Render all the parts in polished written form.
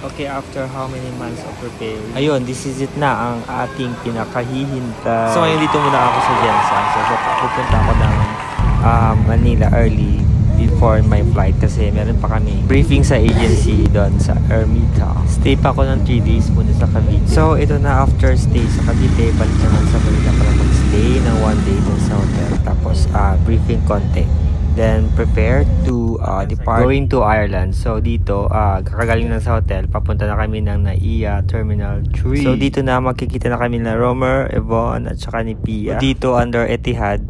Okay, after how many months of preparing? Ayun, this is it na ang ating pinakahihintay. So ngayon dito muna ako sa Jensa. So pupunta ako ng Manila early before my flight kasi meron pa kami briefing sa agency doon sa Ermita. Stay pa ako ng 3 days muna sa Cavite. So ito na, after stay sa Cavite, balik naman sa Manila para mag-stay ng 1 day dun sa hotel. Tapos briefing konti. Then prepare to depart going to Ireland. So dito kakagaling na sa hotel, papunta na kami ng NAIA Terminal 3. So dito na makikita na kami na Romer, Yvonne at saka ni Pia. Dito under Etihad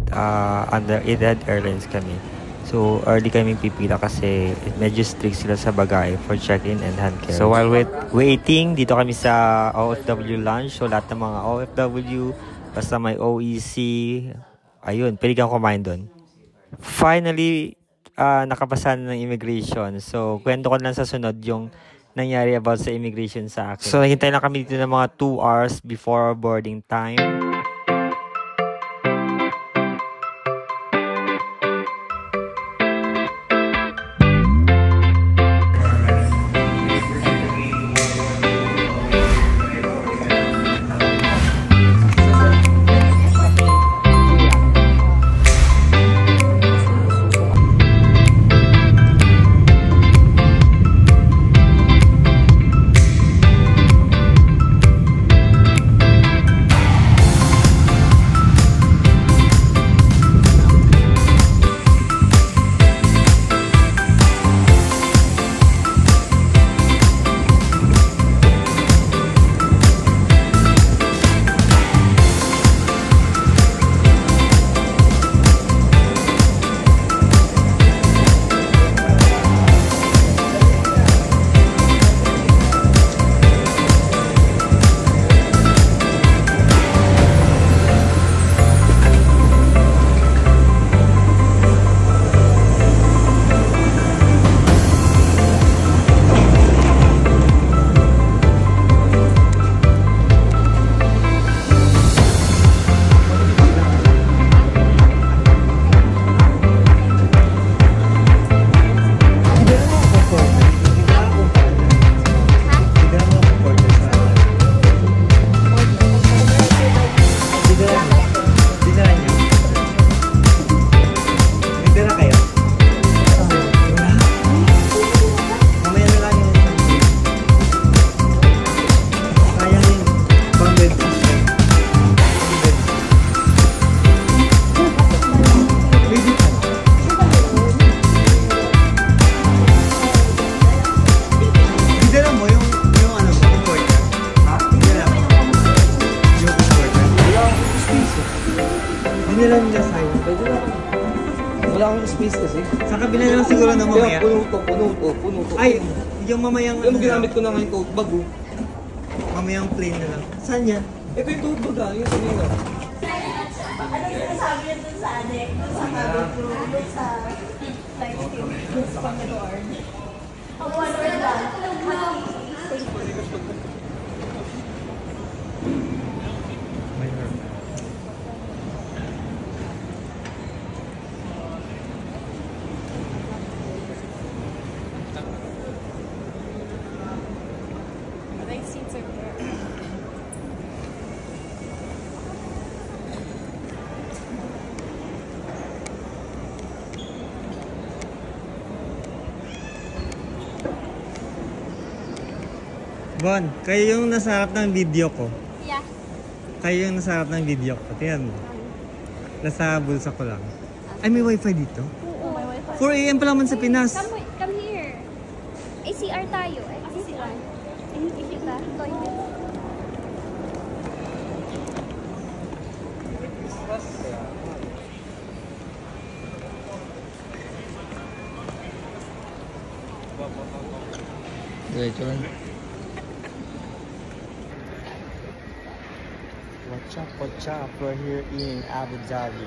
Airlines kami. So early kaming pipila kasi medyo strict sila sa bagay for check-in and hand carry. So while waiting, dito kami sa OFW lounge. So lahat ng mga OFW, basta may OEC, ayun, pwede kang kumain doon. Finally, nakapasa na ng immigration. So, kwento ko lang sa sunod yung nangyari about sa immigration sa akin. So, naghintay na kami dito ng mga 2 hours before boarding time. Wala akong space kasi. Sa kabila na lang siguro na mamaya. Puno to. Ay, yung mamayang yung ginamit ko na ngayon tote bag. Mamayang plain na lang. Saan yan? Ito yung tote bag yung kanina. Ano sinasabi niya dun sa adik? Dun sa Mago dun sa live stream, dun sa Panginoon. Ang one word lang. Bon, kayo yung nasa harap ng video ko. Yeah. Kayo yung nasa harap ng video ko. Tingnan mo. Nasa bulsa ko lang. Ay, may wifi dito? Oo, may wifi. 4 AM pa naman sa Pinas. Come here. ACR tayo. ACR. Ikita. Toilet. Diretso lang. What's up? We're here in Abu Dhabi.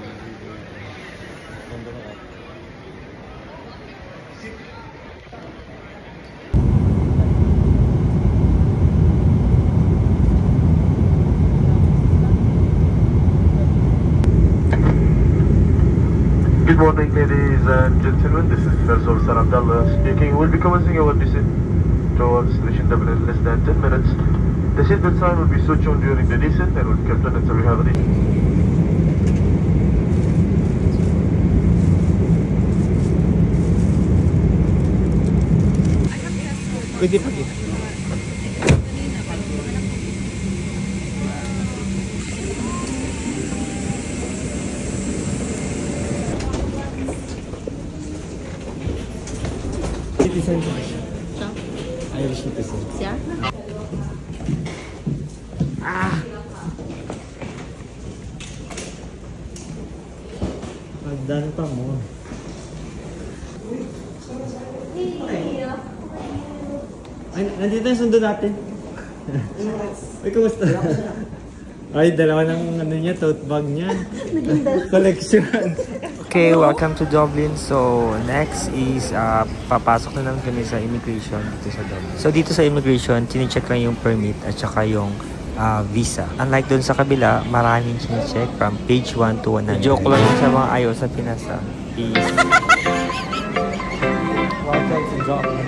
Good morning, ladies and gentlemen. This is First Officer Abdullah speaking. We'll be commencing our visit towards destination Dublin in less than 10 minutes. The seatbelt sign will be switched on during the descent and will be kept on until we have a Pwede pa dito. Citizen siya. Irish citizen. Siya? Magdaan pa mo. Ay, nandito yung sundo natin. Ay, kumusta? Ay, dalawa ng ano niya, tote bag niya. Collection. Okay, welcome to Dublin. So, next is papasok na lang kami sa immigration dito sa Dublin. So, dito sa immigration, tinicheck lang yung permit at saka yung visa. Unlike dun sa kabila, maraming tinicheck from page 1 to 100. Joke lang yun sa mga ayaw sa Pinas. Peace. Welcome to Dublin.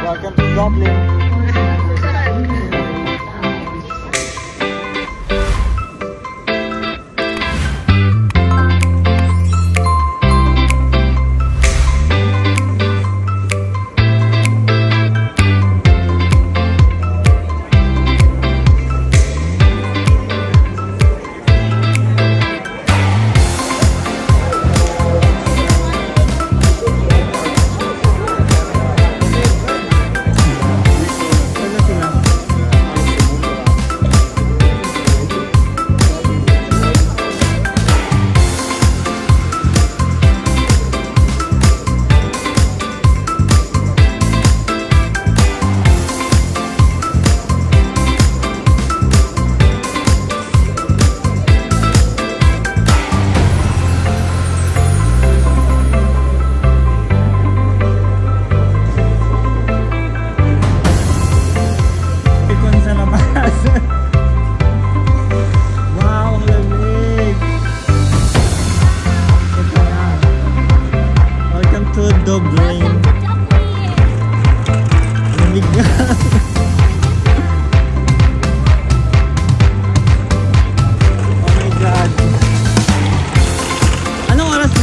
Welcome to Dublin.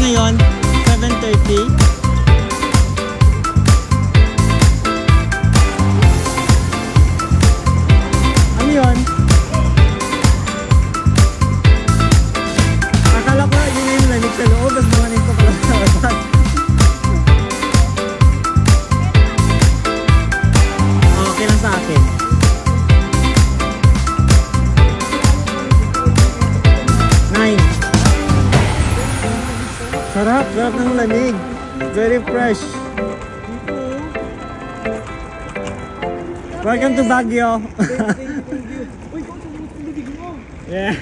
Ngayon, 7:30. Ano yun? Akala ko yun yung lamig sa loob, tapos bumanin ko pala sa labas. Okay lang sa akin. Sarap, sarap ng lamig. Very fresh. Welcome to Baguio. Uy, kung tumutulog mo. Yeah.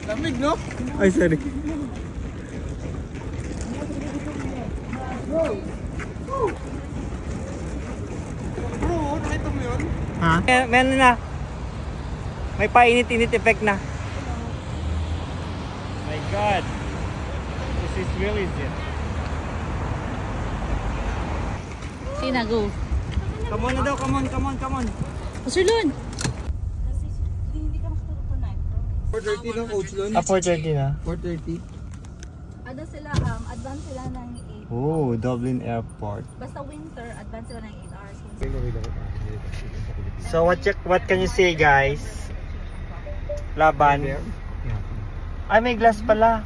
Lamig, no? Ay, sorry. Bro, nakita mo yun? Ha? Meron na. May painit-init effect na. My God. This is really it. Sina, go. Come on na daw, come on, come on, come on. Sir Lun! 4:30 ng coach doon. 4:30 na. 4:30. Ano sila, advance sila ng 8. Oh, Dublin Airport. Basta winter, advance sila ng 8 hours. So what can you say, guys? Laban. Ay, may glass pala.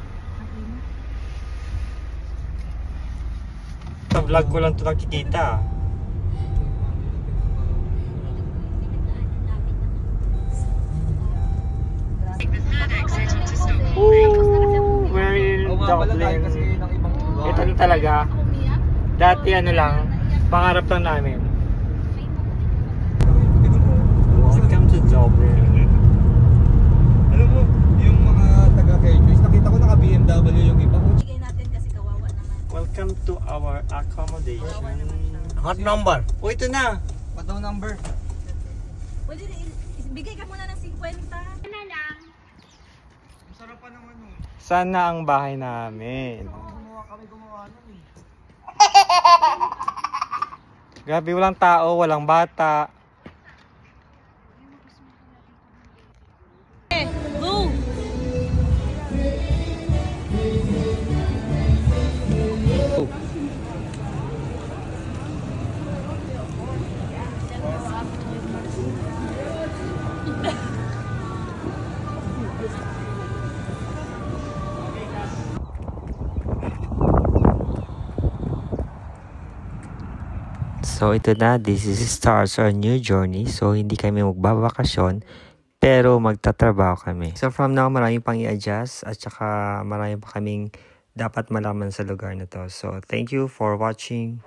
Sa vlog ko lang ito nakikita. Ooh, we're in Dublin. Ito na talaga. Dati ano lang, pangarap lang namin. Welcome to Dublin. Alam mo, yung mga taga-Fairchoice, nakita ko naka-BMW yung iba. Bigay natin kasi kawawa naman. Welcome to our accommodation. Hot number. Oh, ito na. What daw number? Pwede, bigay ka muna ng 50. Sarap pa naman mo. Sana ang bahay namin. Gumawa kami nun eh. Grabe, walang tao, walang bata. Go! So ito na, this is starts our new journey. So hindi kami magbabakasyon, pero magtatrabaho kami. So from now, marami pang i-adjust at saka marami pa kaming dapat malaman sa lugar na to. So thank you for watching.